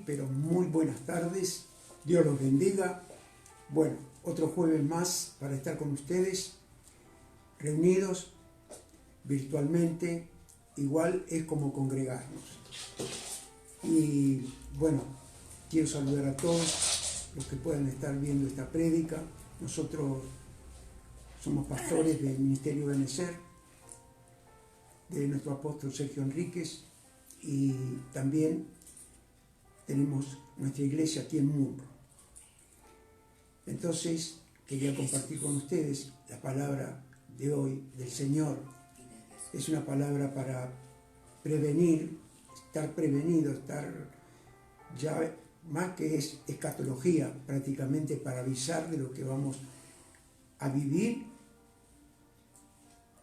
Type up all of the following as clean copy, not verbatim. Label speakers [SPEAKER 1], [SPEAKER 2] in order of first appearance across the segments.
[SPEAKER 1] pero muy buenas tardes. Dios los bendiga. Bueno, otro jueves más para estar con ustedes, reunidos virtualmente. Igual es como congregarnos. Y bueno, quiero saludar a todos los que puedan estar viendo esta prédica. Nosotros somos pastores del Ministerio Benecer, de nuestro apóstol Sergio Enríquez, y también tenemos nuestra iglesia aquí en Munro. Entonces, quería compartir con ustedes la palabra de hoy del Señor. Es una palabra para prevenir, estar prevenido, estar ya más que es escatología, prácticamente para avisar de lo que vamos a vivir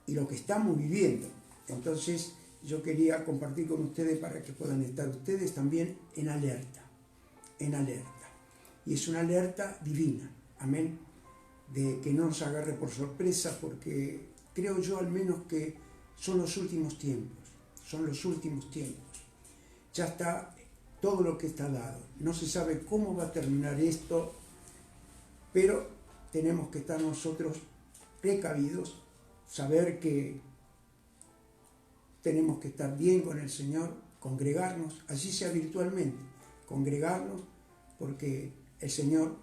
[SPEAKER 1] y lo que estamos viviendo. Entonces, yo quería compartir con ustedes para que puedan estar ustedes también en alerta, en alerta. Y es una alerta divina, amén, de que no nos agarre por sorpresa, porque creo yo al menos que son los últimos tiempos, Ya está todo lo que está dado. No se sabe cómo va a terminar esto, pero tenemos que estar nosotros precavidos, saber que tenemos que estar bien con el Señor, congregarnos, así sea virtualmente, congregarnos, porque el Señor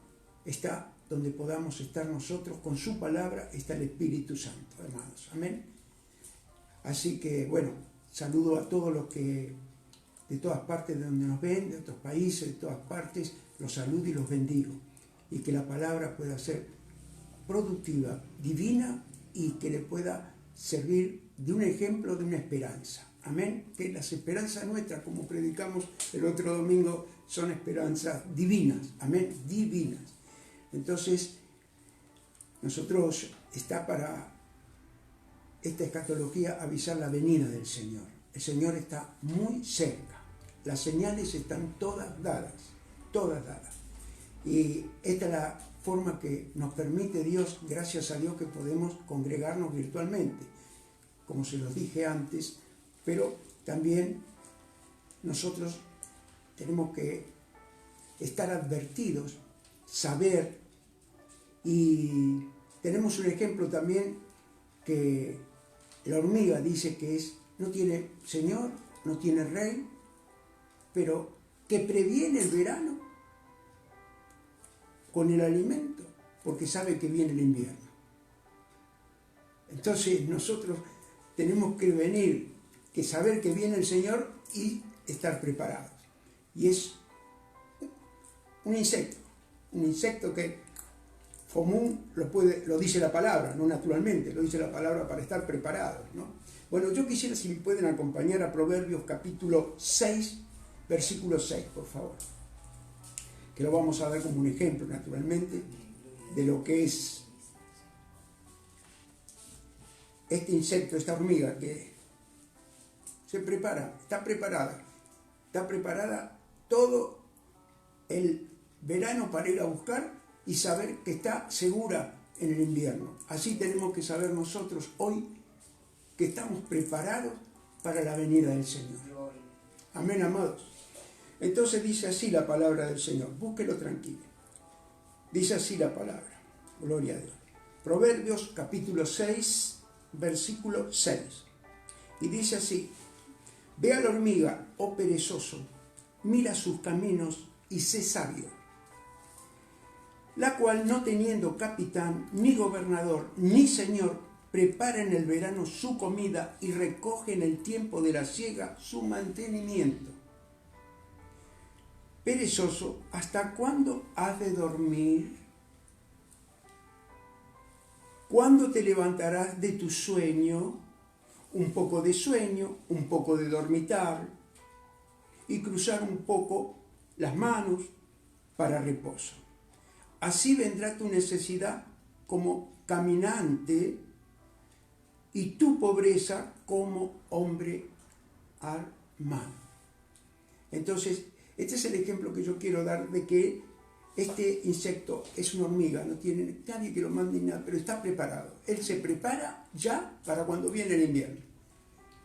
[SPEAKER 1] está donde podamos estar nosotros, con su palabra está el Espíritu Santo, hermanos, amén. Así que, bueno, saludo a todos los que de todas partes de donde nos ven, de otros países, de todas partes, los saludo y los bendigo, y que la palabra pueda ser productiva, divina, y que le pueda servir de un ejemplo, de una esperanza. Amén. Que las esperanzas nuestras, como predicamos el otro domingo, son esperanzas divinas. Amén. Divinas. Entonces, nosotros está para esta escatología avisar la venida del Señor. El Señor está muy cerca. Las señales están todas dadas. Todas dadas. Y esta es la forma que nos permite Dios, gracias a Dios, que podemos congregarnos virtualmente, como se los dije antes, pero también nosotros tenemos que estar advertidos, saber, y tenemos un ejemplo también que la hormiga dice que no tiene señor, no tiene rey, pero que previene el verano con el alimento, porque sabe que viene el invierno. Entonces nosotros tenemos que venir, que saber que viene el Señor y estar preparados. Y es un insecto que común lo dice la palabra, no naturalmente, lo dice la palabra para estar preparados, ¿no? Bueno, yo quisiera, si me pueden acompañar a Proverbios capítulo 6, versículo 6, por favor. Que lo vamos a ver como un ejemplo, naturalmente, de lo que es este insecto, esta hormiga que se prepara, está preparada todo el verano para ir a buscar y saber que está segura en el invierno. Así tenemos que saber nosotros hoy que estamos preparados para la venida del Señor. Amén, amados. Entonces dice así la palabra del Señor, búsquelo tranquilo. Dice así la palabra, gloria a Dios. Proverbios capítulo 6, versículo 6. Y dice así, ve a la hormiga, oh perezoso, mira sus caminos y sé sabio, la cual no teniendo capitán, ni gobernador, ni señor, prepara en el verano su comida y recoge en el tiempo de la siega su mantenimiento. Perezoso, ¿hasta cuándo has de dormir? ¿Cuándo te levantarás de tu sueño? Un poco de sueño, un poco de dormitar y cruzar un poco las manos para reposo. Así vendrá tu necesidad como caminante y tu pobreza como hombre armado. Entonces, este es el ejemplo que yo quiero dar de que este insecto es una hormiga, no tiene nadie que lo mande ni nada, pero está preparado. Él se prepara ya para cuando viene el invierno.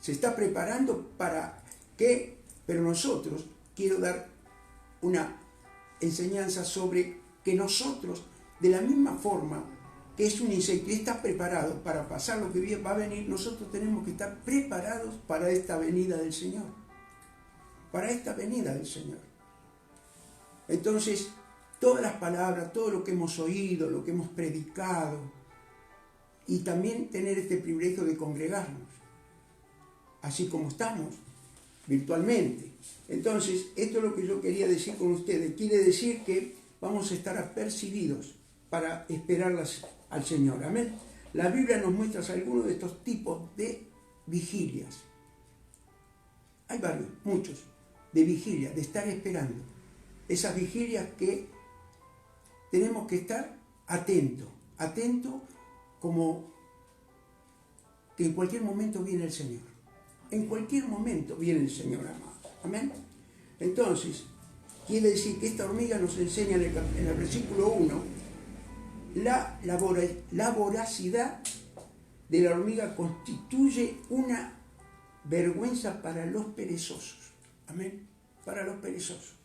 [SPEAKER 1] Se está preparando para que, pero nosotros, quiero dar una enseñanza sobre que nosotros, de la misma forma que es un insecto y está preparado para pasar lo que va a venir, nosotros tenemos que estar preparados para esta venida del Señor. Para esta venida del Señor. Entonces, todas las palabras, todo lo que hemos oído, lo que hemos predicado, y también tener este privilegio de congregarnos, así como estamos, virtualmente. Entonces, esto es lo que yo quería decir con ustedes. Quiere decir que vamos a estar apercibidos para esperarlas al Señor. Amén. La Biblia nos muestra algunos de estos tipos de vigilias. Hay varios, muchos, de vigilia, de estar esperando. Esas vigilias que tenemos que estar atentos como que en cualquier momento viene el Señor. En cualquier momento viene el Señor, amado. Amén. Entonces, quiere decir que esta hormiga nos enseña en el versículo 1, la voracidad de la hormiga constituye una vergüenza para los perezosos. Amén. Para los perezosos.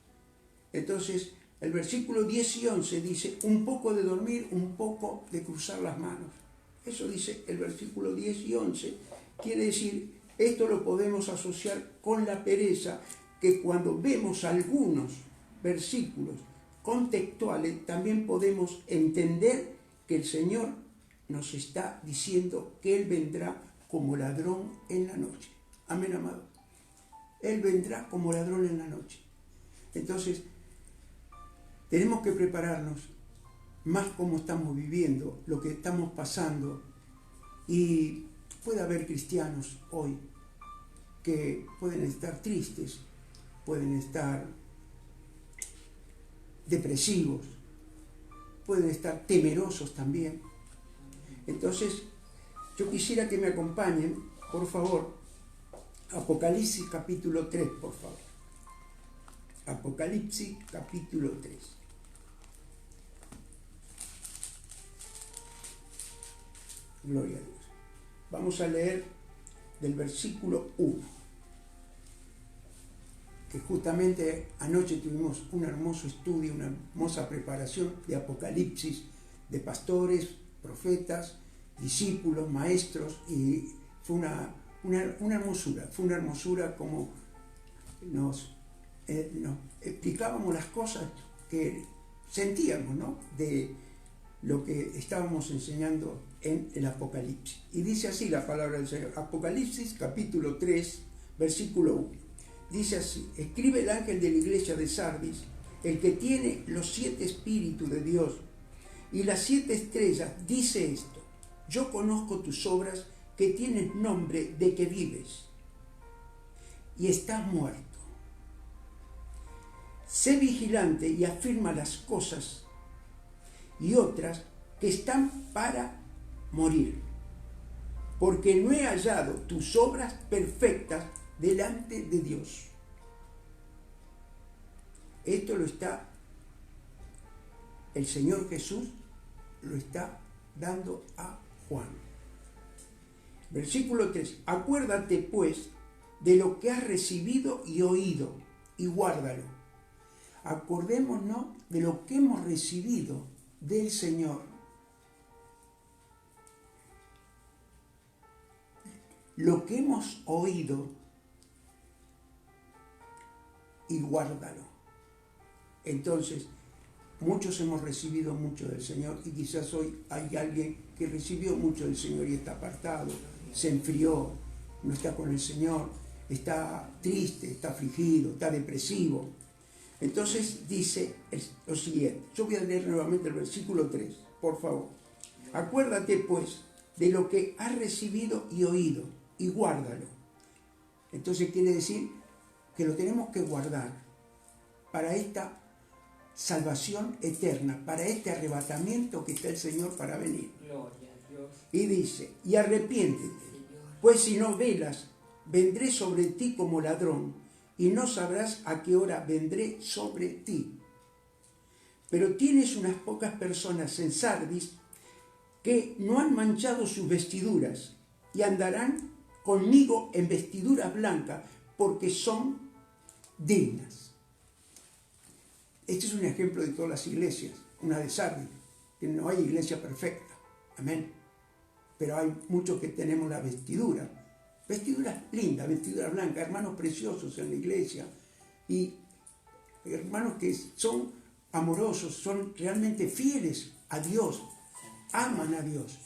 [SPEAKER 1] Entonces, el versículo 10 y 11 dice, un poco de dormir, un poco de cruzar las manos. Eso dice el versículo 10 y 11. Quiere decir, esto lo podemos asociar con la pereza, que cuando vemos algunos versículos contextuales, también podemos entender que el Señor nos está diciendo que Él vendrá como ladrón en la noche. Amén, amado. Él vendrá como ladrón en la noche. Entonces, tenemos que prepararnos más como estamos viviendo, lo que estamos pasando. Y puede haber cristianos hoy que pueden estar tristes, pueden estar depresivos, pueden estar temerosos también. Entonces, yo quisiera que me acompañen, por favor, Apocalipsis capítulo 3, por favor. Apocalipsis capítulo 3. Gloria a Dios. Vamos a leer del versículo 1. Que justamente anoche tuvimos un hermoso estudio, una hermosa preparación de Apocalipsis, de pastores, profetas, discípulos, maestros, y fue una hermosura como nos explicábamos las cosas que sentíamos, ¿no?, de lo que estábamos enseñando en el Apocalipsis. Y dice así la palabra del Señor. Apocalipsis capítulo 3, versículo 1. Dice así: escribe el ángel de la iglesia de Sardis, el que tiene los 7 espíritus de Dios y las 7 estrellas, dice esto: yo conozco tus obras, que tienes nombre de que vives y estás muerto. Sé vigilante y afirma las cosas y otras que están para morir, porque no he hallado tus obras perfectas delante de Dios. Esto lo está, el Señor Jesús lo está dando a Juan. Versículo 3. Acuérdate pues de lo que has recibido y oído, y guárdalo. Acordémonos de lo que hemos recibido del Señor. Lo que hemos oído, y guárdalo. Entonces, muchos hemos recibido mucho del Señor, y quizás hoy hay alguien que recibió mucho del Señor y está apartado, se enfrió, no está con el Señor, está triste, está afligido, está depresivo. Entonces dice lo siguiente. Yo voy a leer nuevamente el versículo 3, por favor. Acuérdate pues de lo que has recibido y oído, y guárdalo. Entonces quiere decir que lo tenemos que guardar para esta salvación eterna, para este arrebatamiento que está el Señor para venir.
[SPEAKER 2] Gloria a Dios.
[SPEAKER 1] Y dice: y arrepiéntete, pues si no velas, vendré sobre ti como ladrón, y no sabrás a qué hora vendré sobre ti. Pero tienes unas pocas personas en Sardis que no han manchado sus vestiduras, y andarán conmigo en vestiduras blancas, porque son dignas. Este es un ejemplo de todas las iglesias, una de Sardis, que no hay iglesia perfecta, amén. Pero hay muchos que tenemos la vestiduras lindas, vestiduras blancas, hermanos preciosos en la iglesia, y hermanos que son amorosos, son realmente fieles a Dios, aman a Dios,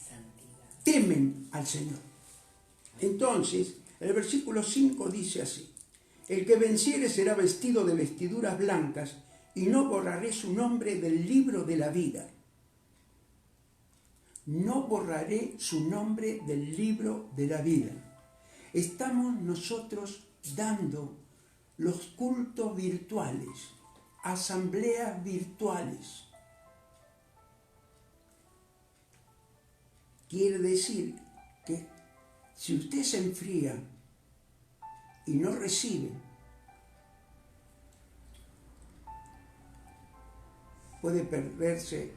[SPEAKER 1] temen al Señor. Entonces, el versículo 5 dice así: el que venciere será vestido de vestiduras blancas, y no borraré su nombre del libro de la vida. No borraré su nombre del libro de la vida. Estamos nosotros dando los cultos virtuales, asambleas virtuales. Quiere decir que si usted se enfría y no recibe, puede perderse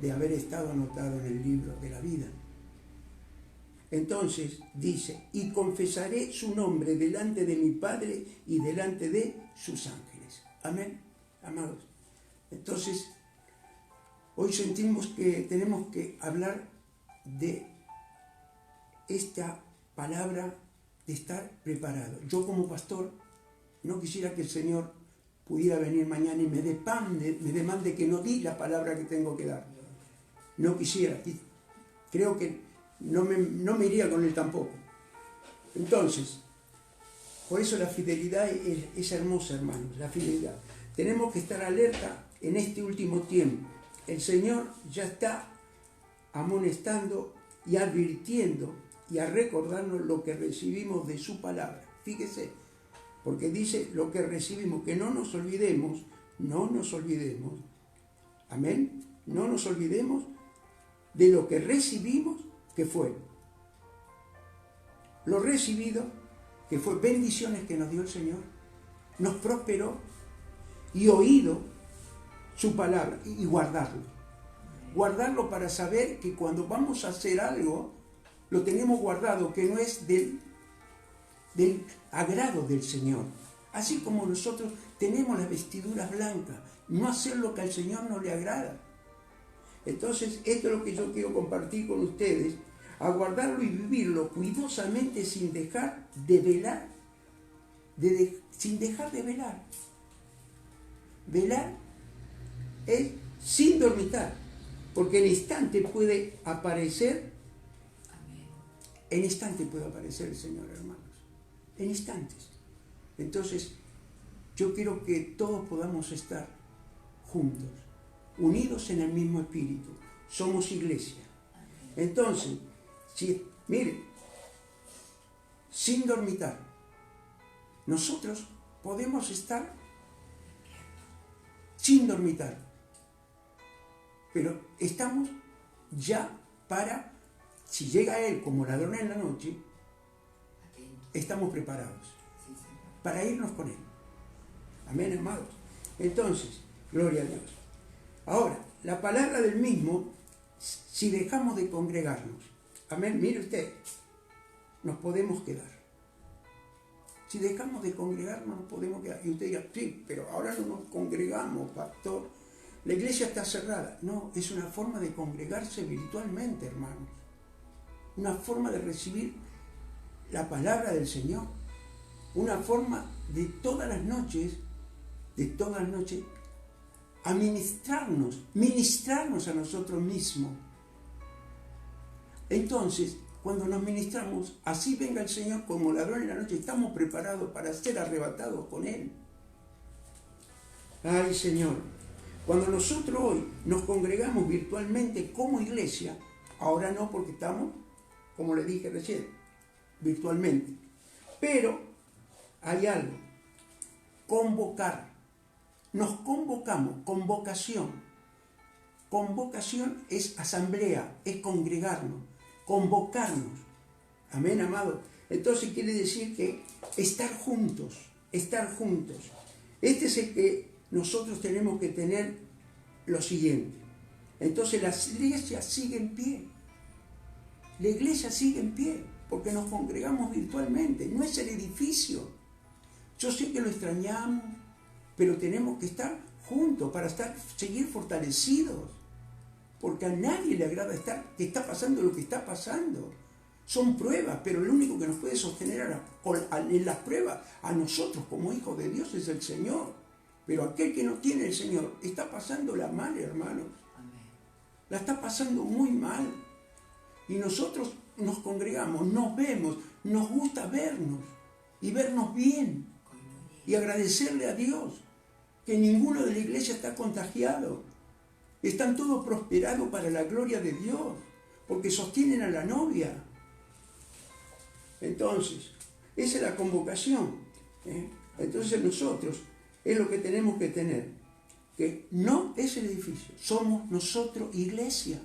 [SPEAKER 1] de haber estado anotado en el libro de la vida. Entonces dice: y confesaré su nombre delante de mi Padre y delante de sus ángeles. Amén, amados. Entonces, hoy sentimos que tenemos que hablar de esta palabra de estar preparado. Yo como pastor no quisiera que el Señor pudiera venir mañana y me demande que no di la palabra que tengo que dar. No quisiera. Creo que no me iría con Él tampoco. Entonces, por eso la fidelidad es hermosa, hermanos, la fidelidad. Tenemos que estar alerta en este último tiempo. El Señor ya está amonestando y advirtiendo y a recordarnos lo que recibimos de su palabra. Fíjese, porque dice lo que recibimos, que no nos olvidemos, amén, no nos olvidemos de lo que recibimos, que fue lo recibido, que fue bendiciones que nos dio el Señor, nos prosperó, y oído su palabra, y guardarlo para saber que cuando vamos a hacer algo, lo tenemos guardado, que no es del agrado del Señor. Así como nosotros tenemos las vestiduras blancas, no hacer lo que al Señor no le agrada. Entonces, esto es lo que yo quiero compartir con ustedes, a guardarlo y vivirlo cuidadosamente sin dejar de velar, sin dejar de velar. Velar es sin dormitar, porque en instante puede aparecer, el Señor, hermanos, en instantes. Entonces, yo quiero que todos podamos estar juntos, unidos en el mismo espíritu. Somos iglesia. Entonces, mire, sin dormitar, nosotros podemos estar sin dormitar, pero estamos ya para, si llega Él como ladrón en la noche, estamos preparados para irnos con Él. Amén, hermanos. Entonces, gloria a Dios. Ahora, la palabra del mismo, si dejamos de congregarnos, amén, mire usted, nos podemos quedar. Si dejamos de congregarnos, nos podemos quedar. Y usted dirá: sí, pero ahora no nos congregamos, pastor. La iglesia está cerrada. No, es una forma de congregarse virtualmente, hermanos. Una forma de recibir la palabra del Señor. Una forma de todas las noches, a ministrarnos a nosotros mismos. Entonces, cuando nos ministramos, así venga el Señor como ladrón en la noche, estamos preparados para ser arrebatados con Él. Ay, Señor, cuando nosotros hoy nos congregamos virtualmente como iglesia, ahora no, porque estamos, como le dije recién, virtualmente, pero hay algo: convocar. Nos convocamos, convocación. Convocación es asamblea, es congregarnos, convocarnos. Amén, amado. Entonces quiere decir que estar juntos. Este es el que nosotros tenemos que tener lo siguiente. Entonces la iglesia sigue en pie. La iglesia sigue en pie porque nos congregamos virtualmente. No es el edificio. Yo sé que lo extrañamos, pero tenemos que estar juntos, para seguir fortalecidos. Porque a nadie le agrada que está pasando lo que está pasando. Son pruebas, pero el único que nos puede sostener en las pruebas a nosotros como hijos de Dios es el Señor. Pero aquel que no tiene el Señor está pasándola mal, hermanos. La está pasando muy mal. Y nosotros nos congregamos, nos vemos, nos gusta vernos y vernos bien. Y agradecerle a Dios que ninguno de la iglesia está contagiado. Están todos prosperados para la gloria de Dios, porque sostienen a la novia. Entonces, esa es la convocación. Entonces nosotros, es lo que tenemos que tener, que no es el edificio, somos nosotros iglesia.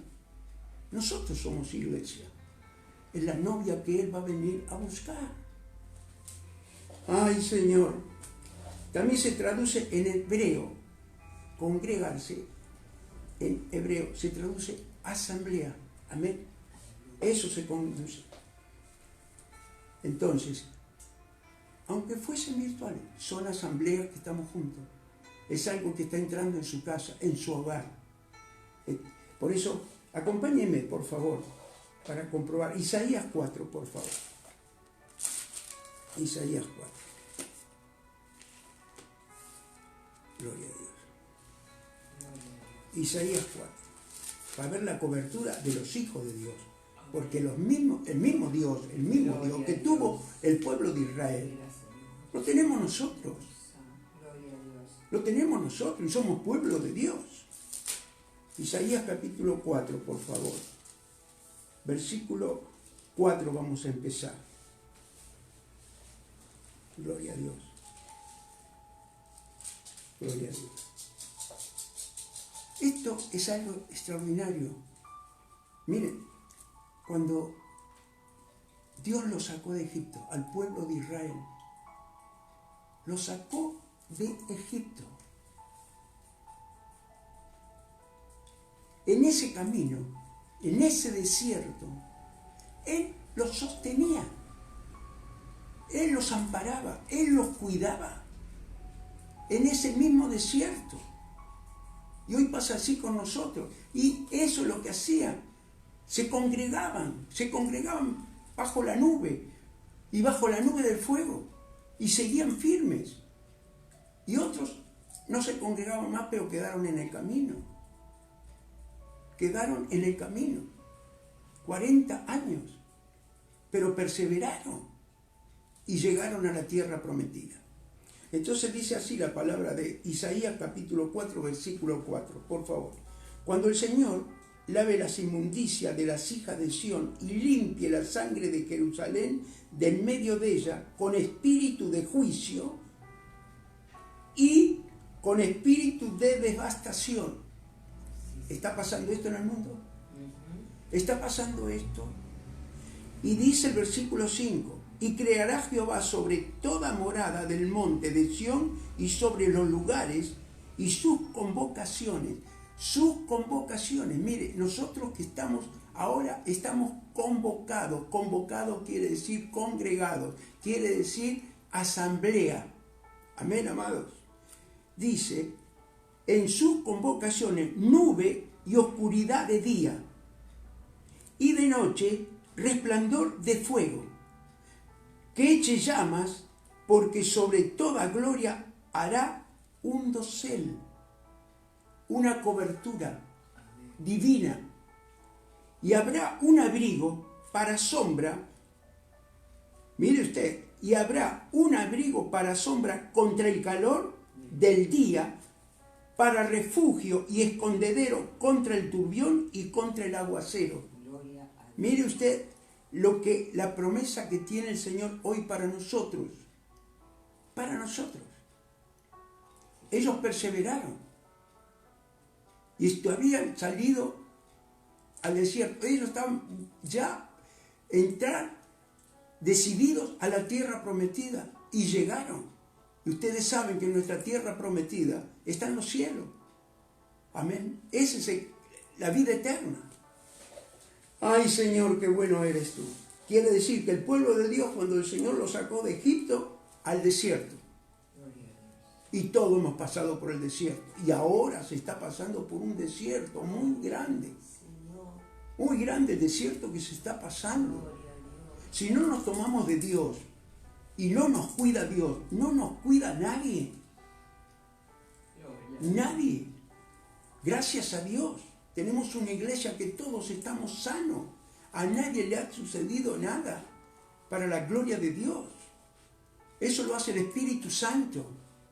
[SPEAKER 1] Nosotros somos iglesia. Es la novia que Él va a venir a buscar. Ay, Señor. También se traduce en hebreo, congregarse. En hebreo se traduce asamblea. Amén. Eso se conduce. Entonces, aunque fuesen virtuales, son asambleas que estamos juntos. Es algo que está entrando en su casa, en su hogar. Por eso, acompáñenme, por favor, para comprobar. Isaías 4, por favor. Isaías 4. Gloria a Dios. Isaías 4. Para ver la cobertura de los hijos de Dios. Porque el mismo Dios que tuvo el pueblo de Israel, lo tenemos nosotros. Lo tenemos nosotros y somos pueblo de Dios. Isaías capítulo 4, por favor. Versículo 4 vamos a empezar. Gloria a Dios. Gloria a Dios. Esto es algo extraordinario. Miren, cuando Dios lo sacó de Egipto, al pueblo de Israel, lo sacó de Egipto. En ese camino, en ese desierto, Él los sostenía, Él los amparaba, Él los cuidaba, en ese mismo desierto. Y hoy pasa así con nosotros. Y eso es lo que hacían. Se congregaban bajo la nube y bajo la nube del fuego y seguían firmes. Y otros no se congregaban más, pero quedaron en el camino. Quedaron en el camino. 40 años. Pero perseveraron y llegaron a la tierra prometida. Entonces dice así la palabra de Isaías capítulo 4, versículo 4. Por favor. Cuando el Señor lave las inmundicias de las hijas de Sión y limpie la sangre de Jerusalén del medio de ella con espíritu de juicio y con espíritu de devastación. ¿Está pasando esto en el mundo? ¿Está pasando esto? Y dice el versículo 5, y creará Jehová sobre toda morada del monte de Sión y sobre los lugares y sus convocaciones. Sus convocaciones. Mire, nosotros que ahora estamos convocados. Convocado quiere decir congregados, quiere decir asamblea. Amén, amados. Dice, en sus convocaciones nube y oscuridad de día, y de noche resplandor de fuego, que eche llamas, porque sobre toda gloria hará un dosel, una cobertura divina, y habrá un abrigo para sombra. Mire usted, y habrá un abrigo para sombra contra el calor del día, para refugio y escondedero contra el turbión y contra el aguacero. Mire usted la promesa que tiene el Señor hoy para nosotros. Para nosotros. Ellos perseveraron. Y habían salido al desierto. Ellos estaban ya decididos a la tierra prometida. Y llegaron. Y ustedes saben que nuestra tierra prometida está en los cielos. Amén. Esa es la vida eterna. Ay, Señor, qué bueno eres tú. Quiere decir que el pueblo de Dios, cuando el Señor lo sacó de Egipto al desierto, Y todos hemos pasado por el desierto. Y ahora se está pasando por un desierto muy grande. Muy grande el desierto que se está pasando. Si no nos tomamos de Dios y no nos cuida Dios, no nos cuida nadie. Nadie. Gracias a Dios. Tenemos una iglesia que todos estamos sanos. A nadie le ha sucedido nada. Para la gloria de Dios. Eso lo hace el Espíritu Santo.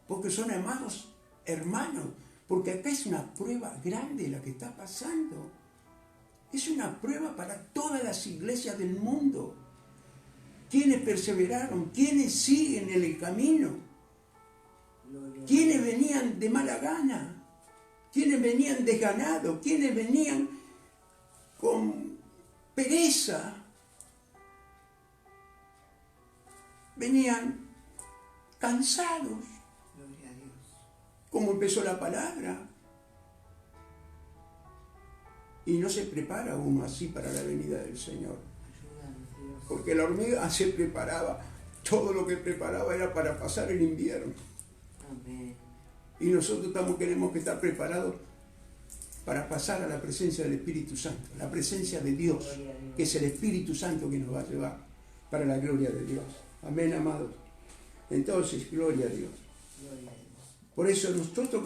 [SPEAKER 1] Porque son amados hermanos. Porque acá es una prueba grande la que está pasando. Es una prueba para todas las iglesias del mundo. ¿Quiénes perseveraron? ¿Quiénes siguen en el camino? ¿Quiénes venían de mala gana? ¿Quiénes venían desganados? ¿Quiénes venían con pereza? Venían cansados. Como empezó la palabra. Y no se prepara uno así para la venida del Señor. Porque la hormiga se preparaba. Todo lo que preparaba era para pasar el invierno. Amén. Y nosotros queremos que estar preparados para pasar a la presencia del Espíritu Santo. La presencia de Dios, que es el Espíritu Santo que nos va a llevar para la gloria de Dios. Amén, amados. Entonces, gloria a Dios. Por eso nosotros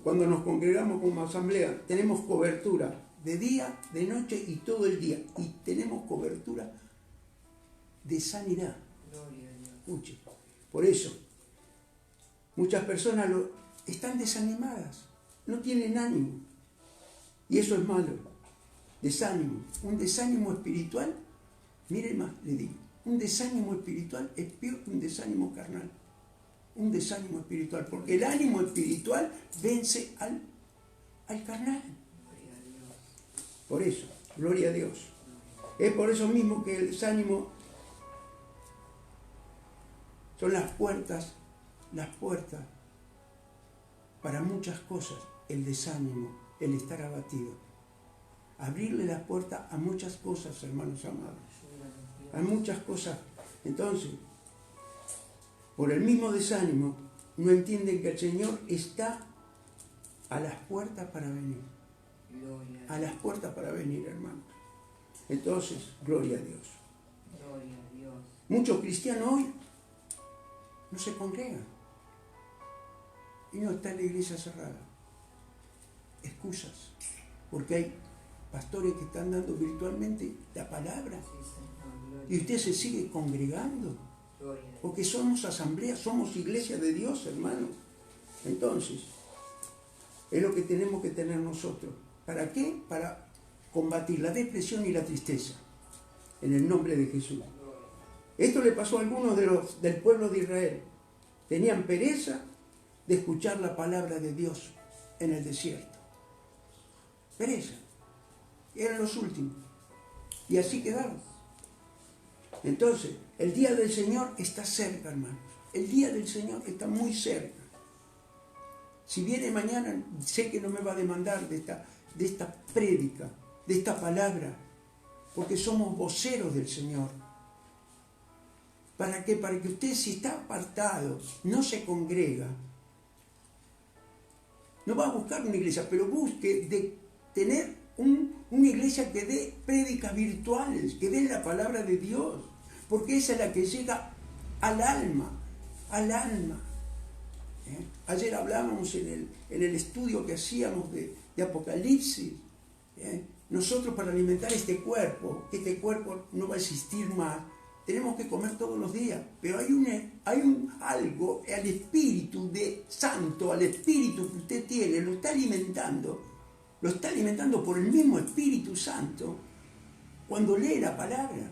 [SPEAKER 1] cuando nos congregamos como asamblea, tenemos cobertura de día, de noche y todo el día. Y tenemos cobertura de sanidad. Escuche. Por eso, muchas personas están desanimadas, no tienen ánimo. Y eso es malo. Desánimo. Un desánimo espiritual, mire más, le digo, un desánimo espiritual es peor que un desánimo carnal. Un desánimo espiritual, porque el ánimo espiritual vence al carnal. Por eso, gloria a Dios. Es por eso mismo que el desánimo son las puertas para muchas cosas. El desánimo, el estar abatido. Abrirle las puertas a muchas cosas, hermanos amados. A muchas cosas. Entonces, por el mismo desánimo, no entienden que el Señor está a las puertas para venir. A las puertas para venir, hermanos. Entonces, gloria a Dios. Gloria a Dios. Muchos cristianos hoy no se congregan. Y no está en la iglesia cerrada. Excusas. Porque hay pastores que están dando virtualmente la palabra. Y usted se sigue congregando. Porque somos asamblea, somos iglesia de Dios, hermano. Entonces, es lo que tenemos que tener nosotros. ¿Para qué? Para combatir la depresión y la tristeza. En el nombre de Jesús. Esto le pasó a algunos del pueblo de Israel. Tenían pereza de escuchar la palabra de Dios en el desierto. Pereza. Eran los últimos. Y así quedaron. Entonces, el día del Señor está cerca, hermanos. El día del Señor está muy cerca. Si viene mañana, sé que no me va a demandar de esta prédica, de esta palabra, porque somos voceros del Señor. ¿Para qué? Para que usted, si está apartado, no se congrega, no va a buscar una iglesia, pero busque de tener una iglesia que dé prédicas virtuales, que dé la palabra de Dios, porque esa es la que llega al alma, al alma. Ayer hablábamos en el estudio que hacíamos de Apocalipsis. Nosotros, para alimentar este cuerpo, que este cuerpo no va a existir más, tenemos que comer todos los días, pero hay algo, al Espíritu de Santo, al Espíritu que usted tiene, lo está alimentando por el mismo Espíritu Santo cuando lee la palabra.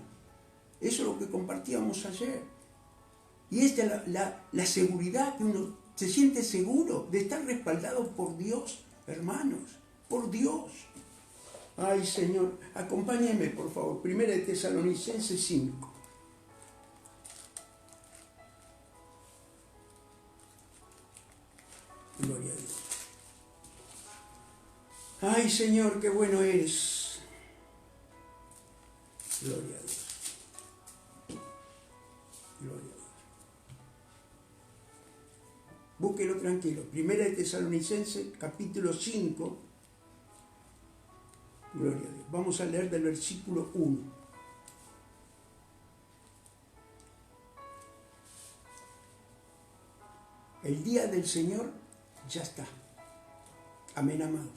[SPEAKER 1] Eso es lo que compartíamos ayer. Y esta es la seguridad, que uno se siente seguro de estar respaldado por Dios, hermanos, por Dios. Ay, Señor, acompáñenme, por favor. 1 Tesalonicenses 5. Gloria a Dios. Ay, Señor, qué bueno eres. Gloria a Dios. Gloria a Dios. búsquelo tranquilo. Primera de Tesalonicenses, capítulo 5. Gloria a Dios. Vamos a leer del versículo 1. El día del Señor ya está. Amén, amados.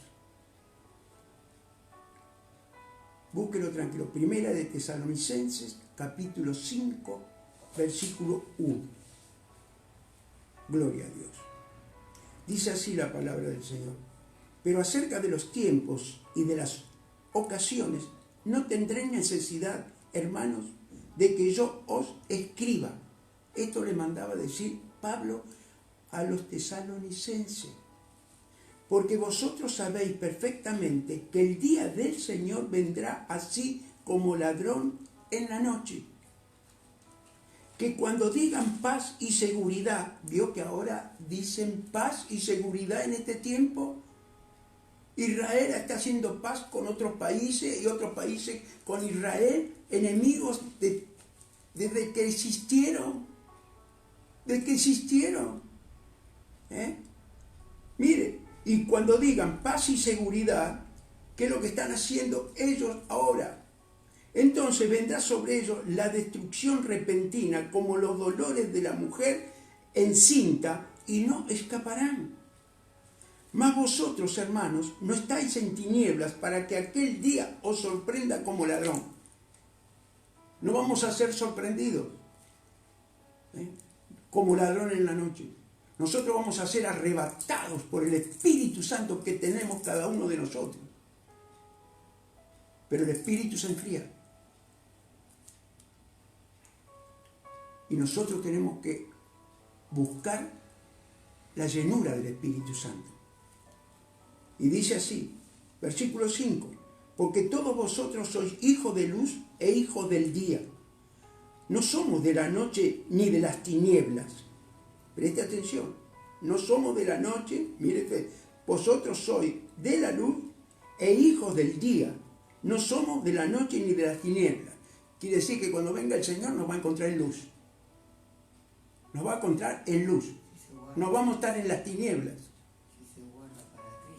[SPEAKER 1] Búsquelo tranquilo. Primera de Tesalonicenses, capítulo 5, versículo 1. Gloria a Dios. Dice así la palabra del Señor. Pero acerca de los tiempos y de las ocasiones, no tendré necesidad, hermanos, de que yo os escriba. Esto le mandaba decir Pablo a los tesalonicenses. Porque vosotros sabéis perfectamente que el día del Señor vendrá así como ladrón en la noche. Que cuando digan paz y seguridad, ¿vio que ahora dicen paz y seguridad en este tiempo? Israel está haciendo paz con otros países y otros países con Israel, enemigos desde que existieron. Desde que existieron. Mire, y cuando digan paz y seguridad, ¿qué es lo que están haciendo ellos ahora? Entonces vendrá sobre ellos la destrucción repentina como los dolores de la mujer encinta y no escaparán. Mas vosotros, hermanos, no estáis en tinieblas para que aquel día os sorprenda como ladrón. No vamos a ser sorprendidos como ladrón en la noche. Nosotros vamos a ser arrebatados por el Espíritu Santo que tenemos cada uno de nosotros. Pero el Espíritu se enfría. Y nosotros tenemos que buscar la llenura del Espíritu Santo. Y dice así, versículo 5, porque todos vosotros sois hijos de luz e hijos del día. No somos de la noche ni de las tinieblas. Preste atención, no somos de la noche, mire, vosotros sois de la luz e hijos del día. No somos de la noche ni de las tinieblas. Quiere decir que cuando venga el Señor nos va a encontrar en luz. Nos va a encontrar en luz. No vamos a estar en las tinieblas.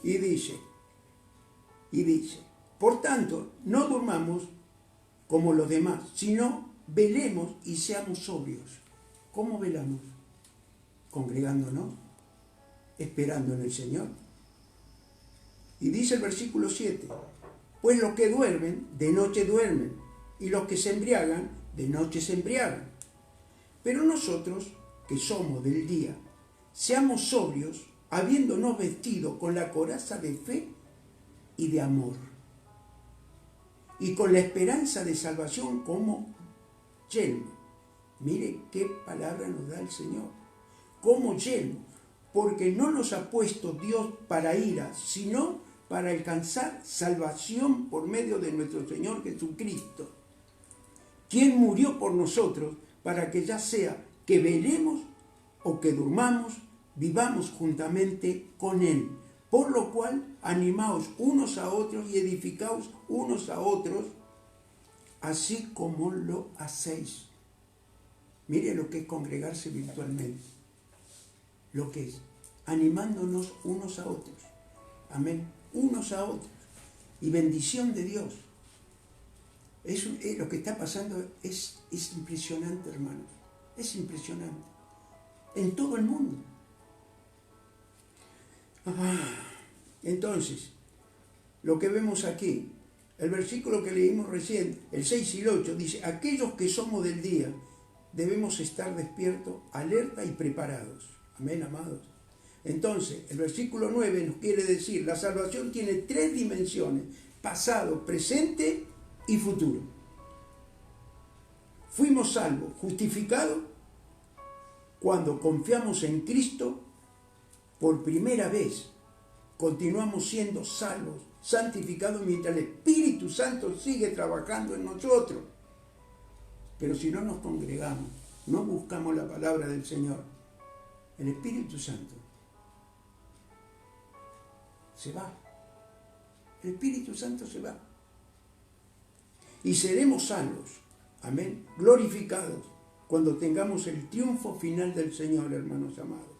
[SPEAKER 1] Y dice, por tanto, no durmamos como los demás, sino velemos y seamos sobrios. ¿Cómo velamos? Congregándonos, esperando en el Señor. Y dice el versículo 7, pues los que duermen, de noche duermen, y los que se embriagan, de noche se embriagan. Pero nosotros, que somos del día, seamos sobrios, habiéndonos vestido con la coraza de fe y de amor, y con la esperanza de salvación como yelmo. Mire qué palabra nos da el Señor. Como yelmo, porque no nos ha puesto Dios para ira, sino para alcanzar salvación por medio de nuestro Señor Jesucristo, quien murió por nosotros para que ya sea que velemos o que durmamos, vivamos juntamente con Él. Por lo cual, animaos unos a otros y edificaos unos a otros, así como lo hacéis. Mire lo que es congregarse virtualmente. Lo que es, animándonos unos a otros. Amén. Unos a otros. Y bendición de Dios. Lo que está pasando es impresionante, hermanos. Es impresionante. En todo el mundo. Entonces, lo que vemos aquí, el versículo que leímos recién, el 6 y el 8, dice, aquellos que somos del día debemos estar despiertos, alerta y preparados. Amén, amados. Entonces, el versículo 9 nos quiere decir, la salvación tiene 3 dimensiones, pasado, presente y futuro. Fuimos salvos, justificados, cuando confiamos en Cristo por primera vez. Continuamos siendo salvos, santificados mientras el Espíritu Santo sigue trabajando en nosotros. Pero si no nos congregamos, no buscamos la palabra del Señor, el Espíritu Santo se va. El Espíritu Santo se va. Y seremos salvos, amén, glorificados, cuando tengamos el triunfo final del Señor, hermanos amados.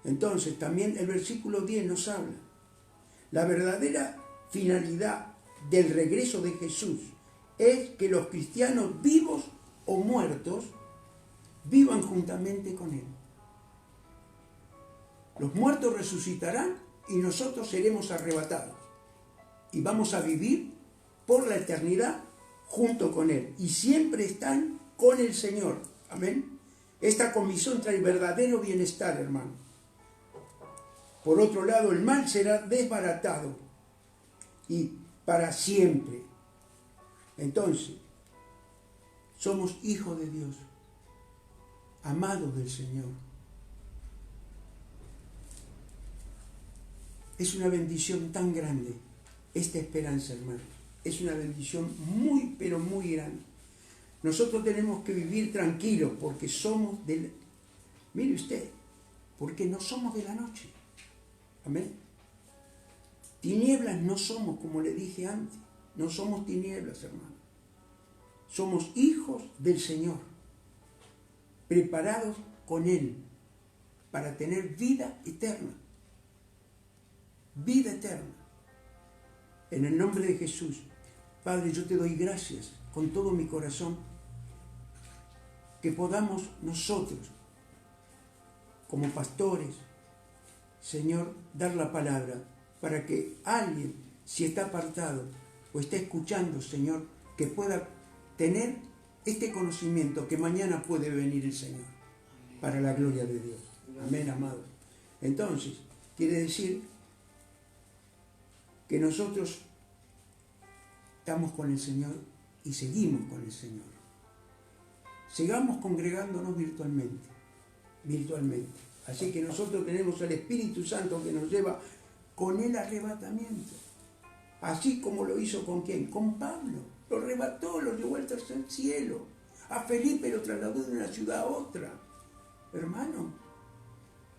[SPEAKER 1] Entonces, también el versículo 10 nos habla. La verdadera finalidad del regreso de Jesús es que los cristianos vivos o muertos vivan juntamente con Él. Los muertos resucitarán y nosotros seremos arrebatados. Y vamos a vivir por la eternidad junto con Él. Y siempre están con el Señor. Amén. Esta comisión trae verdadero bienestar, hermano. Por otro lado, el mal será desbaratado y para siempre. Entonces, somos hijos de Dios, amados del Señor. Es una bendición tan grande esta esperanza, hermano. Es una bendición muy, pero muy grande. Nosotros tenemos que vivir tranquilos porque somos del... Mire usted, porque no somos de la noche. Amén. Tinieblas no somos, como le dije antes. No somos tinieblas, hermano. Somos hijos del Señor, preparados con Él para tener vida eterna. Vida eterna. En el nombre de Jesús, Padre, yo te doy gracias con todo mi corazón que podamos nosotros, como pastores, Señor, dar la palabra para que alguien, si está apartado o está escuchando, Señor, que pueda tener este conocimiento que mañana puede venir el Señor para la gloria de Dios. Amén, amado. Entonces, quiere decir que nosotros estamos con el Señor y seguimos con el Señor. Sigamos congregándonos virtualmente. Así que nosotros tenemos el Espíritu Santo que nos lleva con el arrebatamiento. Así como lo hizo con ¿quién? Con Pablo. Lo arrebató, lo llevó al tercer cielo. A Felipe lo trasladó de una ciudad a otra. Hermano,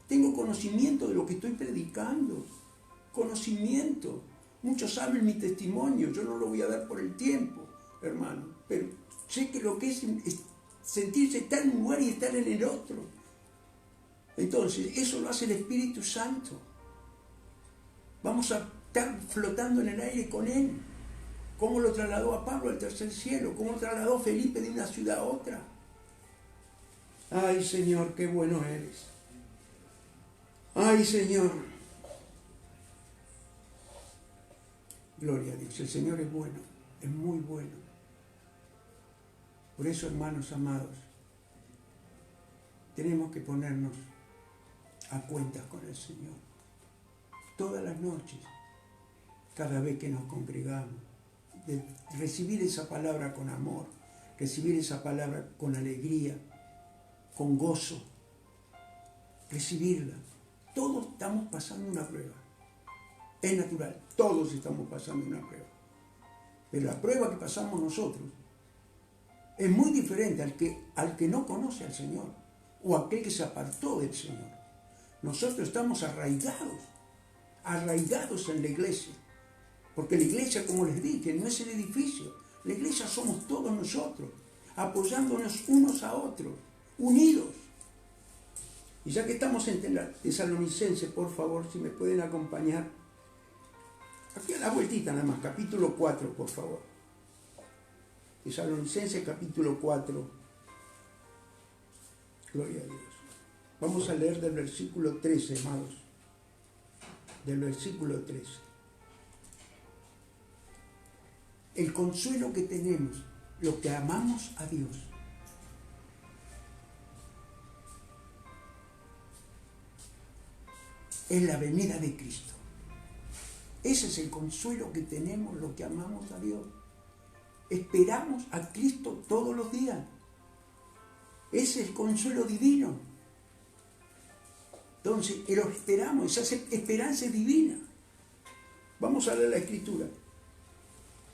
[SPEAKER 1] tengo conocimiento de lo que estoy predicando. Conocimiento. Muchos saben mi testimonio. Yo no lo voy a dar por el tiempo, hermano. Pero sé que lo que es sentirse estar en un lugar y estar en el otro. Entonces, eso lo hace el Espíritu Santo. Vamos a estar flotando en el aire con Él. ¿Cómo lo trasladó a Pablo al tercer cielo? ¿Cómo lo trasladó a Felipe de una ciudad a otra? Ay, Señor, qué bueno eres. Ay, Señor. Gloria a Dios. El Señor es bueno, es muy bueno. Por eso, hermanos amados, tenemos que ponernos a cuentas con el Señor. Todas las noches, cada vez que nos congregamos, de recibir esa palabra con amor, recibir esa palabra con alegría, con gozo, recibirla. Todos estamos pasando una prueba. Es natural, todos estamos pasando una prueba. Pero la prueba que pasamos nosotros es muy diferente al que no conoce al Señor o aquel que se apartó del Señor. Nosotros estamos arraigados en la iglesia. Porque la iglesia, como les dije, no es el edificio. La iglesia somos todos nosotros, apoyándonos unos a otros, unidos. Y ya que estamos en Tesalonicenses, por favor, si me pueden acompañar. Aquí a la vueltita nada más, capítulo 4, por favor. Tesalonicenses, capítulo 4. Gloria a Dios. Vamos a leer del versículo 13, amados. Del versículo 13. El consuelo que tenemos, los que amamos a Dios, es la venida de Cristo. Ese es el consuelo que tenemos los que amamos a Dios. Esperamos a Cristo todos los días. Ese es el consuelo divino. Entonces, lo esperamos, esa esperanza es divina. Vamos a leer la Escritura.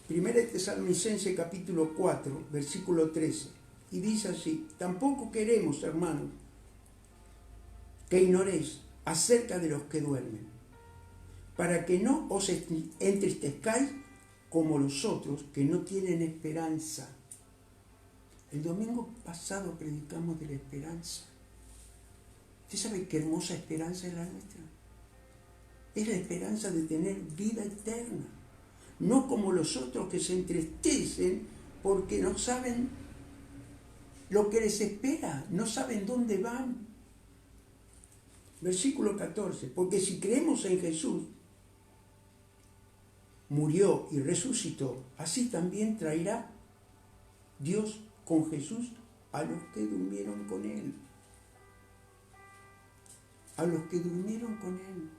[SPEAKER 1] 1 Tesalonicenses capítulo 4, versículo 13. Y dice así: tampoco queremos, hermanos, que ignoréis acerca de los que duermen, para que no os entristezcáis como los otros que no tienen esperanza. El domingo pasado predicamos de la esperanza. ¿Usted sabe qué hermosa esperanza es la nuestra? Es la esperanza de tener vida eterna. No como los otros que se entristecen porque no saben lo que les espera, no saben dónde van. Versículo 14, porque si creemos en Jesús, murió y resucitó, así también traerá Dios con Jesús a los que durmieron con Él. A los que durmieron con Él.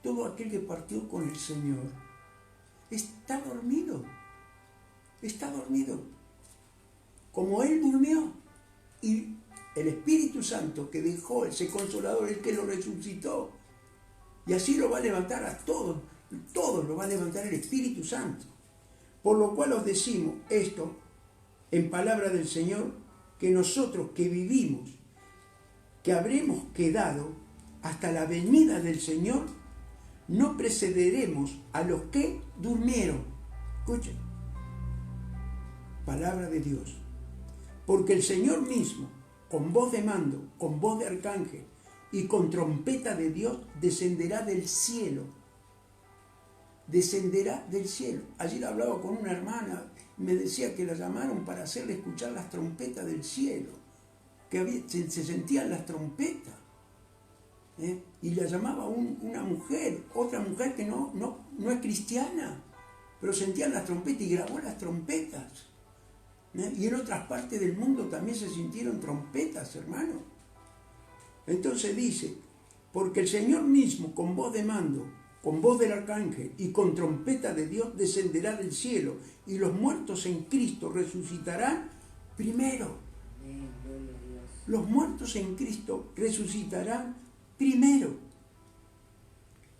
[SPEAKER 1] Todo aquel que partió con el Señor está dormido. Está dormido. Como Él durmió. Y el Espíritu Santo que dejó, ese Consolador, el que lo resucitó. Y así lo va a levantar a todos. Todos lo va a levantar el Espíritu Santo. Por lo cual os decimos esto en palabra del Señor, que nosotros que vivimos, que habremos quedado hasta la venida del Señor, no precederemos a los que durmieron. Escuchen, palabra de Dios. Porque el Señor mismo, con voz de mando, con voz de arcángel y con trompeta de Dios, descenderá del cielo. Descenderá del cielo. Ayer hablaba con una hermana, me decía que la llamaron para hacerle escuchar las trompetas del cielo, que se sentían las trompetas. Y la llamaba una mujer, otra mujer que no es cristiana, pero sentían las trompetas y grabó las trompetas. Y en otras partes del mundo también se sintieron trompetas, hermano. Entonces dice, porque el Señor mismo, con voz de mando, con voz del arcángel y con trompeta de Dios, descenderá del cielo, y los muertos en Cristo resucitarán primero. Los muertos en Cristo resucitarán primero.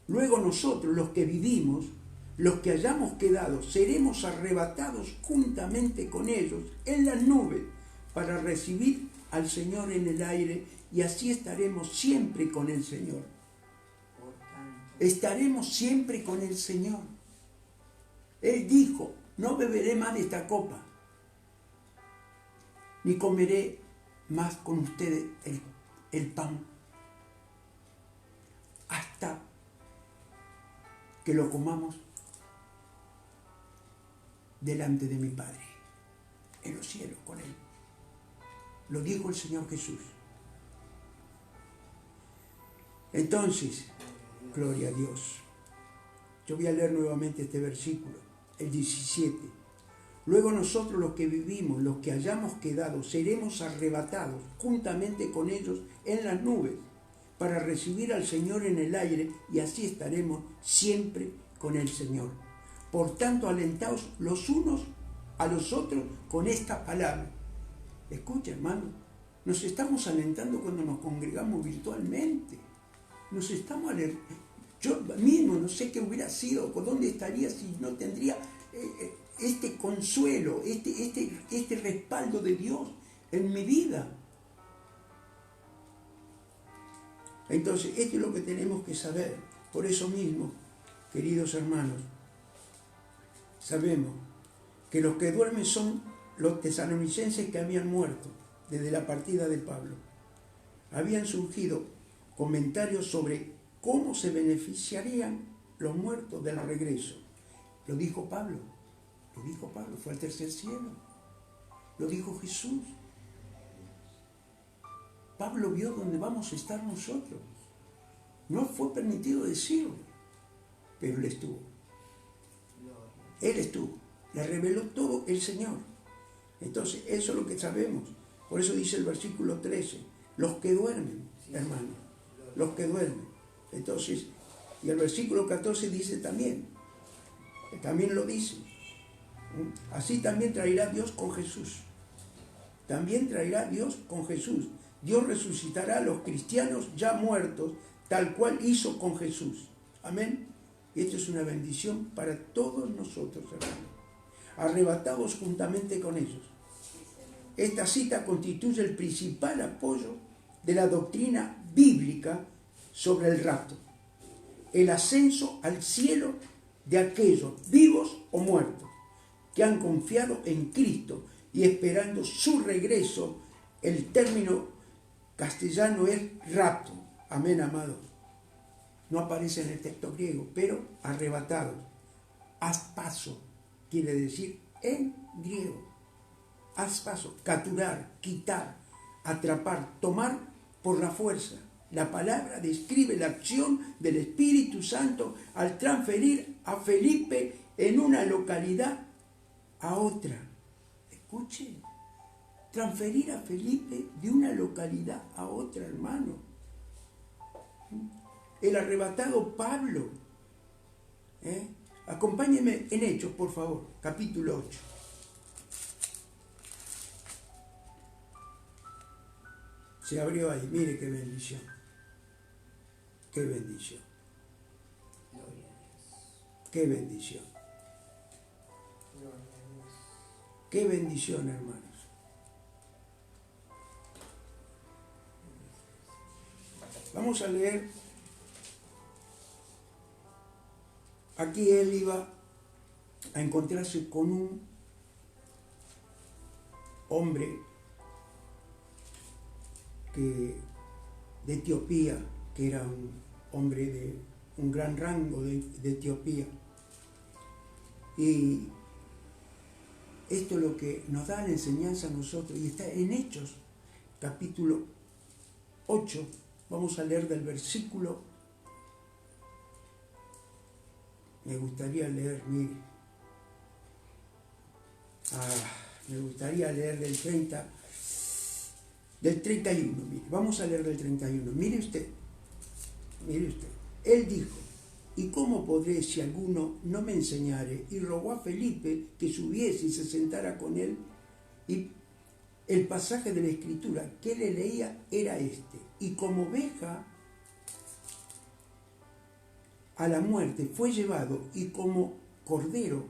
[SPEAKER 1] Luego nosotros, los que vivimos, los que hayamos quedado, seremos arrebatados juntamente con ellos en las nubes para recibir al Señor en el aire, y así estaremos siempre con el Señor. Estaremos siempre con el Señor. Él dijo, no beberé más de esta copa, ni comeré más con ustedes el pan, hasta que lo comamos delante de mi Padre, en los cielos con Él. Lo dijo el Señor Jesús. Entonces, gloria a Dios. Yo voy a leer nuevamente este versículo, el 17. Luego nosotros, los que vivimos, los que hayamos quedado, seremos arrebatados juntamente con ellos en las nubes para recibir al Señor en el aire, y así estaremos siempre con el Señor. Por tanto, alentaos los unos a los otros con esta palabra. Escucha, hermano, nos estamos alentando cuando nos congregamos virtualmente. Nos estamos alentando. Yo mismo no sé qué hubiera sido, con dónde estaría si no tendría este consuelo, este respaldo de Dios en mi vida. Entonces, esto es lo que tenemos que saber. Por eso mismo, queridos hermanos, sabemos que los que duermen son los tesalonicenses que habían muerto desde la partida de Pablo. Habían surgido comentarios sobre cómo se beneficiarían los muertos del regreso. Lo dijo Pablo, fue al tercer cielo. Lo dijo Jesús. Pablo vio dónde vamos a estar nosotros. No fue permitido decirlo, pero él estuvo. Él estuvo. Le reveló todo el Señor. Entonces, eso es lo que sabemos. Por eso dice el versículo 13, los que duermen, hermano, los que duermen. Entonces, y el versículo 14 dice también lo dice. Así también traerá Dios con Jesús. También traerá Dios con Jesús. Dios resucitará a los cristianos ya muertos, tal cual hizo con Jesús. Amén. Y esto es una bendición para todos nosotros, hermanos. Arrebatados juntamente con ellos. Esta cita constituye el principal apoyo de la doctrina bíblica sobre el rapto, el ascenso al cielo de aquellos vivos o muertos que han confiado en Cristo y esperando su regreso, el término castellano es rapto. Amén, amado. No aparece en el texto griego, pero arrebatado. Aspaso quiere decir en griego. Aspaso, capturar, quitar, atrapar, tomar por la fuerza. La palabra describe la acción del Espíritu Santo al transferir a Felipe en una localidad a otra. Escuche, transferir a Felipe de una localidad a otra, hermano. El arrebatado Pablo. Acompáñenme en Hechos, por favor, capítulo 8. Se abrió ahí, mire qué bendición. Qué bendición.
[SPEAKER 2] Gloria a Dios.
[SPEAKER 1] Qué bendición.
[SPEAKER 2] Gloria a Dios.
[SPEAKER 1] Qué bendición, hermanos. Vamos a leer. Aquí él iba a encontrarse con un hombre de Etiopía, que era un hombre de un gran rango de Etiopía. Y esto es lo que nos da la enseñanza a nosotros, y está en Hechos, capítulo 8. Vamos a leer del versículo. Me gustaría leer, mire. Me gustaría leer del 31, mire. Vamos a leer del 31. Mire usted. Él dijo: ¿y cómo podré si alguno no me enseñare? Y rogó a Felipe que subiese y se sentara con él. Y el pasaje de la Escritura que le leía era este: y como oveja a la muerte fue llevado, y como cordero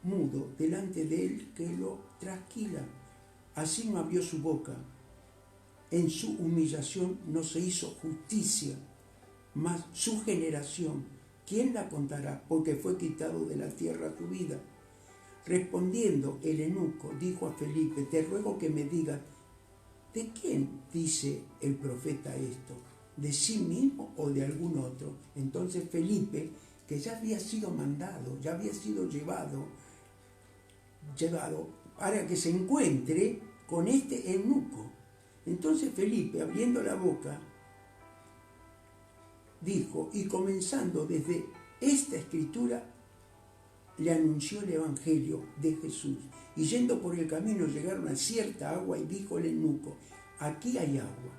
[SPEAKER 1] mudo delante de él que lo trasquila, así no abrió su boca. En su humillación no se hizo justicia, mas su generación, ¿quién la contará? Porque fue quitado de la tierra su vida. Respondiendo el eunuco, dijo a Felipe: te ruego que me digas, ¿de quién dice el profeta esto? ¿De sí mismo o de algún otro? Entonces Felipe, que ya había sido mandado, ya había sido llevado para que se encuentre con este eunuco. Entonces Felipe, abriendo la boca, dijo, y comenzando desde esta escritura, le anunció el evangelio de Jesús. Y yendo por el camino llegaron a cierta agua, y dijo el eunuco: aquí hay agua,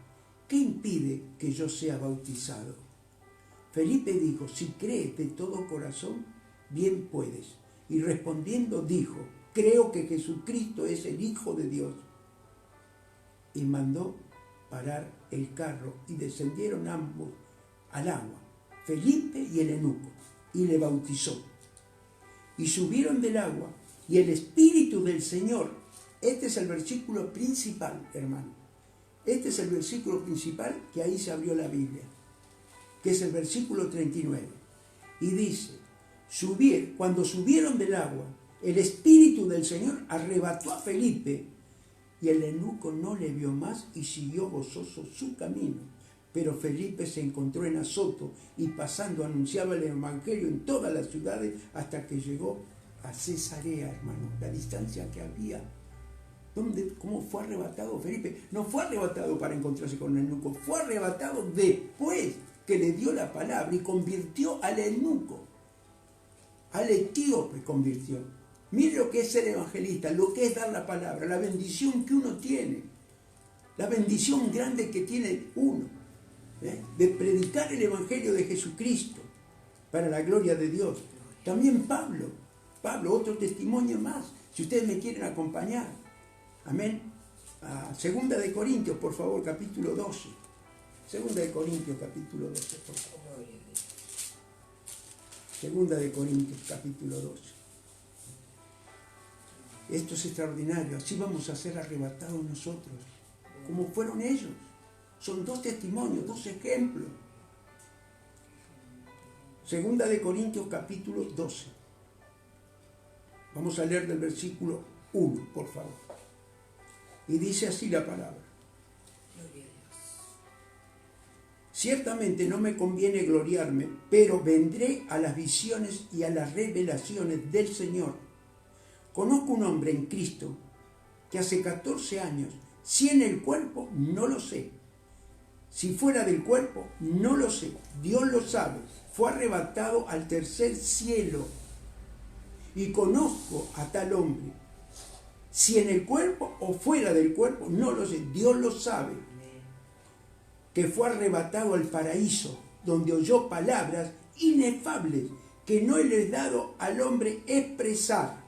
[SPEAKER 1] ¿qué impide que yo sea bautizado? Felipe dijo: si crees de todo corazón, bien puedes. Y respondiendo dijo: creo que Jesucristo es el Hijo de Dios. Y mandó parar el carro, y descendieron ambos al agua, Felipe y el eunuco, y le bautizó. Y subieron del agua, y el Espíritu del Señor, este es el versículo principal, hermano, este es el versículo principal que ahí se abrió la Biblia, que es el versículo 39, y dice: cuando subieron del agua, el Espíritu del Señor arrebató a Felipe, y el eunuco no le vio más y siguió gozoso su camino. Pero Felipe se encontró en Azoto, y pasando anunciaba el evangelio en todas las ciudades hasta que llegó a Cesarea, hermano. La distancia que había. ¿Cómo fue arrebatado Felipe? No fue arrebatado para encontrarse con el eunuco, fue arrebatado después que le dio la palabra y convirtió al eunuco. Al etíope convirtió. Mire lo que es ser evangelista, lo que es dar la palabra, la bendición que uno tiene, la bendición grande que tiene uno, de predicar el evangelio de Jesucristo para la gloria de Dios. También Pablo, otro testimonio más, si ustedes me quieren acompañar. Amén. Segunda de Corintios, por favor, capítulo 12. Segunda de Corintios, capítulo 12, por favor. Segunda de Corintios, capítulo 12. Esto es extraordinario. Así vamos a ser arrebatados nosotros, como fueron ellos. Son dos testimonios, dos ejemplos. Segunda de Corintios, capítulo 12. Vamos a leer del versículo 1, por favor. Y dice así la palabra.
[SPEAKER 2] Gloria a Dios.
[SPEAKER 1] Ciertamente no me conviene gloriarme, pero vendré a las visiones y a las revelaciones del Señor. Conozco un hombre en Cristo que hace 14 años, si en el cuerpo, no lo sé. Si fuera del cuerpo, no lo sé. Dios lo sabe. Fue arrebatado al tercer cielo. Y conozco a tal hombre. Si en el cuerpo o fuera del cuerpo, no lo sé. Dios lo sabe. Que fue arrebatado al paraíso, donde oyó palabras inefables que no le es dado al hombre expresar.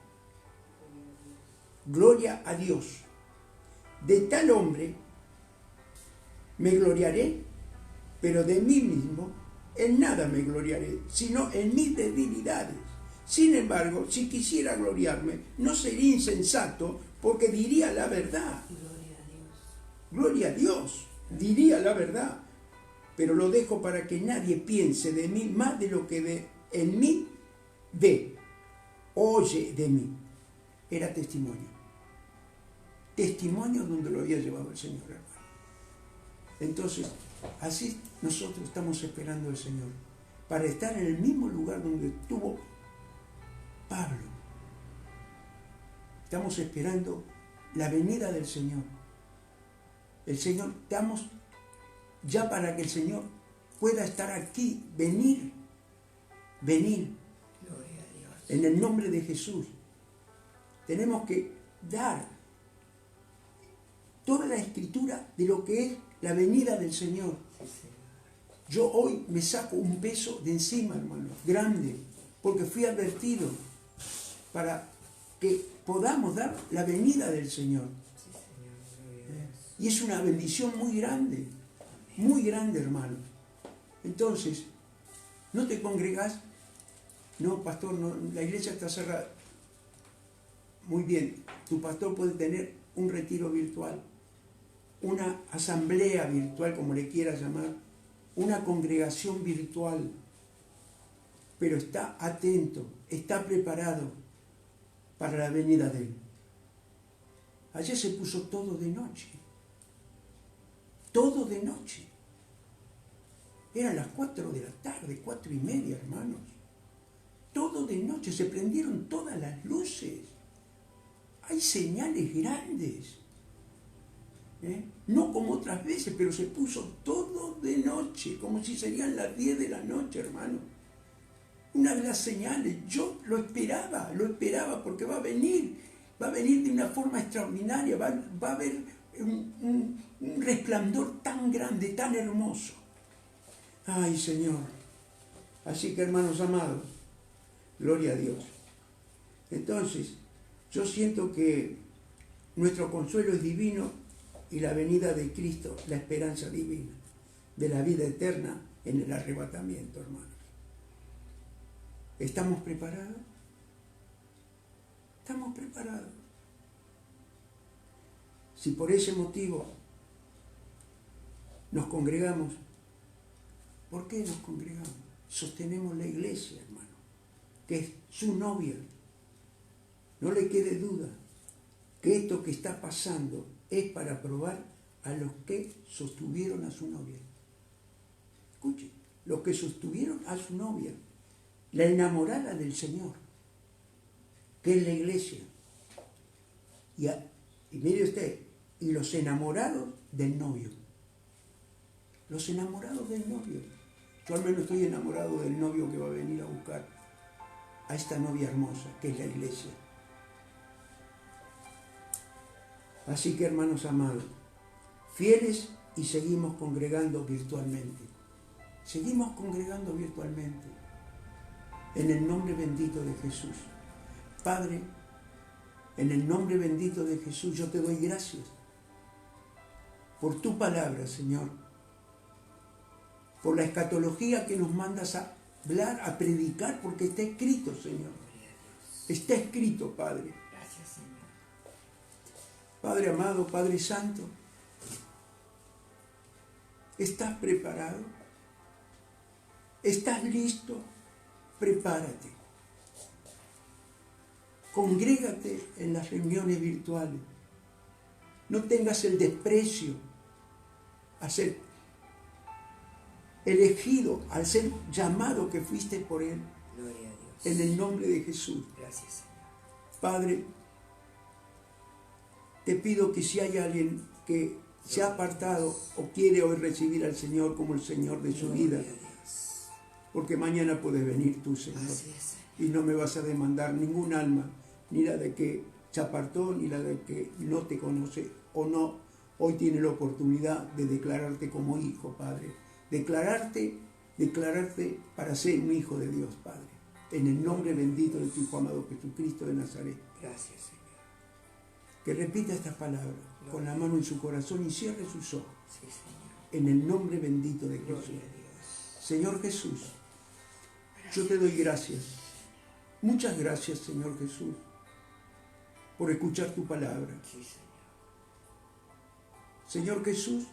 [SPEAKER 1] Gloria a Dios. De tal hombre me gloriaré, pero de mí mismo en nada me gloriaré, sino en mis debilidades. Sin embargo, si quisiera gloriarme, no sería insensato, porque diría la verdad. Gloria a Dios, diría la verdad. Pero lo dejo para que nadie piense de mí más de lo que en mí ve, oye de mí. Era testimonio. Testimonio donde lo había llevado el Señor, hermano. Entonces, así nosotros estamos esperando al Señor, para estar en el mismo lugar donde estuvo Pablo. Estamos esperando la venida del Señor. El Señor, estamos ya para que el Señor pueda estar aquí, venir.
[SPEAKER 2] Gloria a Dios.
[SPEAKER 1] En el nombre de Jesús. Tenemos que dar toda la escritura de lo que es la venida del Señor. Yo hoy me saco un peso de encima, hermano, grande, porque fui advertido para que podamos dar la venida del Señor. Y es una bendición muy grande, hermano. Entonces, ¿no te congregás? No, pastor, no, la iglesia está cerrada. Muy bien, tu pastor puede tener un retiro virtual, una asamblea virtual, como le quieras llamar, una congregación virtual, pero está atento, está preparado para la venida de Él. Ayer se puso todo de noche. Todo de noche. Eran las 4 de la tarde, 4:30, hermanos. Todo de noche, se prendieron todas las luces. Hay señales grandes. No como otras veces, pero se puso todo de noche, como si serían las 10 de la noche, hermano. Una de las señales, yo lo esperaba porque va a venir de una forma extraordinaria, va a haber un resplandor tan grande, tan hermoso. Ay, Señor. Así que, hermanos amados, gloria a Dios. Entonces, yo siento que nuestro consuelo es divino y la venida de Cristo, la esperanza divina de la vida eterna en el arrebatamiento, hermanos. ¿Estamos preparados? Estamos preparados. Si por ese motivo nos congregamos, ¿por qué nos congregamos? Sostenemos la iglesia, hermano, que es su novia. No le quede duda que esto que está pasando es para probar a los que sostuvieron a su novia. Escuche, los que sostuvieron a su novia, la enamorada del Señor, que es la iglesia. Y mire usted, y los enamorados del novio. Los enamorados del novio. Yo al menos estoy enamorado del novio que va a venir a buscar a esta novia hermosa, que es la iglesia. Así que, hermanos amados, fieles y seguimos congregando virtualmente. Seguimos congregando virtualmente. En el nombre bendito de Jesús. Padre, en el nombre bendito de Jesús, yo te doy gracias por tu palabra, Señor. Por la escatología que nos mandas a hablar, a predicar, porque está escrito, Señor. Está escrito, Padre.
[SPEAKER 2] Gracias, Señor.
[SPEAKER 1] Padre amado, Padre santo, ¿estás preparado? ¿Estás listo? Prepárate. Congrégate en las reuniones virtuales. No tengas el desprecio a ser elegido, al ser llamado que fuiste por Él.
[SPEAKER 2] Gloria a Dios.
[SPEAKER 1] En el nombre de Jesús.
[SPEAKER 2] Gracias, Señor.
[SPEAKER 1] Padre, te pido que si hay alguien que se ha apartado o quiere hoy recibir al Señor como el Señor de su vida,
[SPEAKER 2] Gloria a Dios.
[SPEAKER 1] porque mañana puedes venir tú, Señor,
[SPEAKER 2] Así es, Señor.
[SPEAKER 1] y no me vas a demandar ningún alma, ni la de que se apartó, ni la de que no te conoce o no. Hoy tiene la oportunidad de declararte como hijo, Padre. Declararte para ser un hijo de Dios, Padre. En el nombre bendito de tu Hijo amado Jesucristo de Nazaret.
[SPEAKER 2] Gracias, Señor.
[SPEAKER 1] Que repita esta palabra con la mano en su corazón y cierre sus ojos.
[SPEAKER 2] Sí, Señor.
[SPEAKER 1] En el nombre bendito de
[SPEAKER 2] Gloria
[SPEAKER 1] Jesús.
[SPEAKER 2] a Dios.
[SPEAKER 1] Señor Jesús, yo te doy gracias. Muchas gracias, Señor Jesús, por escuchar tu palabra.
[SPEAKER 2] Sí, Señor.
[SPEAKER 1] Señor Jesús,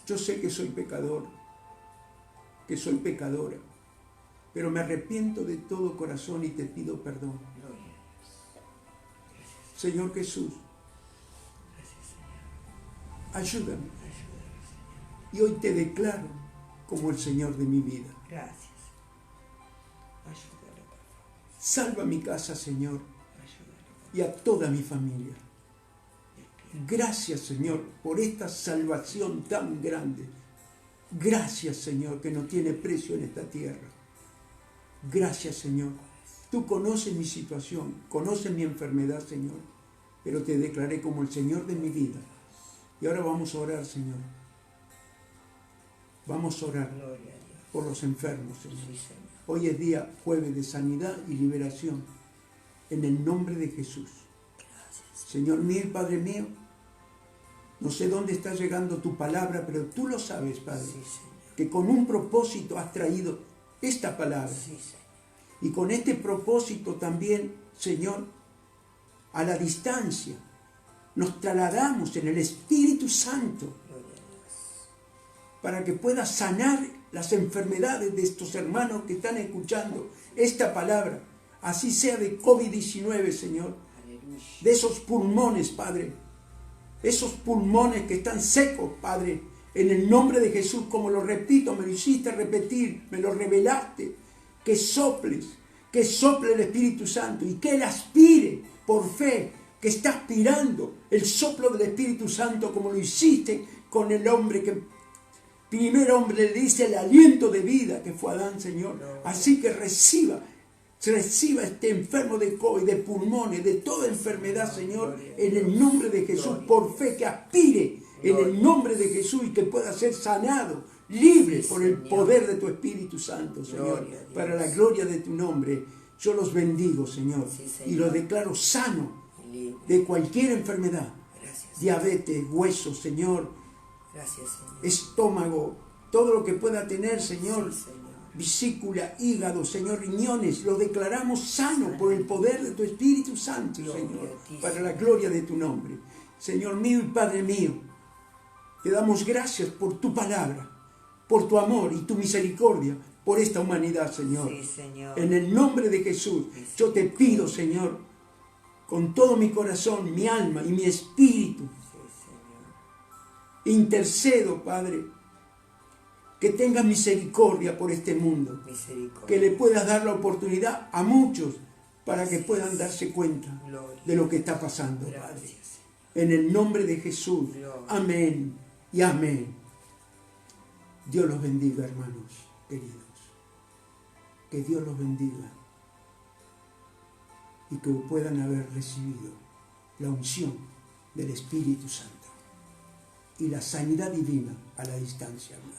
[SPEAKER 1] yo sé que soy pecador, que soy pecadora, pero me arrepiento de todo corazón y te pido perdón.
[SPEAKER 2] Gloria a Dios. Gracias.
[SPEAKER 1] Señor Jesús,
[SPEAKER 2] Gracias, Señor.
[SPEAKER 1] ayúdame.
[SPEAKER 2] Ayúdame, Señor.
[SPEAKER 1] Y hoy te declaro como el Señor de mi vida.
[SPEAKER 2] Gracias. Ayúdalo, por favor.
[SPEAKER 1] Salva mi casa, Señor,
[SPEAKER 2] Ayúdalo,
[SPEAKER 1] y a toda mi familia.
[SPEAKER 2] por favor.
[SPEAKER 1] Gracias, Señor, por esta salvación tan grande. Gracias, Señor, que no tiene precio en esta tierra. Gracias, Señor. Tú conoces mi situación, conoces mi enfermedad, Señor, pero te declaré como el Señor de mi vida. Y ahora vamos a orar, Señor. Vamos a orar
[SPEAKER 2] Gloria a Dios.
[SPEAKER 1] por los enfermos, Señor.
[SPEAKER 2] Sí, Señor.
[SPEAKER 1] Hoy es día jueves de sanidad y liberación. En el nombre de Jesús.
[SPEAKER 2] Gracias.
[SPEAKER 1] Señor mío y Padre mío, no sé dónde está llegando tu palabra, pero tú lo sabes, Padre,
[SPEAKER 2] Sí, Señor.
[SPEAKER 1] que con un propósito has traído esta palabra.
[SPEAKER 2] Sí, Señor.
[SPEAKER 1] Y con este propósito también, Señor, a la distancia, nos trasladamos en el Espíritu Santo
[SPEAKER 2] Gloria a Dios.
[SPEAKER 1] para que pueda sanar las enfermedades de estos hermanos que están escuchando esta palabra. Así sea de COVID-19, Señor,
[SPEAKER 2] Aleluya.
[SPEAKER 1] de esos pulmones, Padre, esos pulmones que están secos, Padre, en el nombre de Jesús, como lo repito, me lo hiciste repetir, me lo revelaste, que sople el Espíritu Santo y que Él aspire por fe, que está aspirando el soplo del Espíritu Santo, como lo hiciste con el hombre que, primer hombre, le dice el aliento de vida que fue Adán, Señor. Así que reciba este enfermo de COVID, de pulmones, de toda enfermedad, Señor, en el nombre de Jesús, por fe, que aspire en el nombre de Jesús y que pueda ser sanado, libre por el poder de tu Espíritu Santo, Señor, para la gloria de tu nombre. Yo los bendigo, Señor, y los declaro sano
[SPEAKER 2] Libre.
[SPEAKER 1] de cualquier enfermedad,
[SPEAKER 2] Gracias.
[SPEAKER 1] diabetes, huesos, Señor,
[SPEAKER 2] Gracias, Señor.
[SPEAKER 1] estómago, todo lo que pueda tener, Señor,
[SPEAKER 2] Sí, Señor.
[SPEAKER 1] vesícula, hígado, Señor, riñones, lo declaramos sano por el poder de tu Espíritu Santo, Señor, para la gloria de tu nombre. Señor mío y Padre mío, te damos gracias por tu palabra, por tu amor y tu misericordia, por esta humanidad, Señor.
[SPEAKER 2] Sí, Señor.
[SPEAKER 1] En el nombre de Jesús, yo te pido, Señor, con todo mi corazón, mi alma y mi espíritu,
[SPEAKER 2] Sí, Señor.
[SPEAKER 1] intercedo, Padre, que tengas misericordia por este mundo,
[SPEAKER 2] Misericordia.
[SPEAKER 1] que le puedas dar la oportunidad a muchos para que puedan darse cuenta
[SPEAKER 2] Gloria.
[SPEAKER 1] de lo que está pasando, Padre.
[SPEAKER 2] Gracias.
[SPEAKER 1] En el nombre de Jesús, amén y amén. Dios los bendiga, hermanos queridos. Que Dios los bendiga y que puedan haber recibido la unción del Espíritu Santo y la sanidad divina a la distancia, hermanos.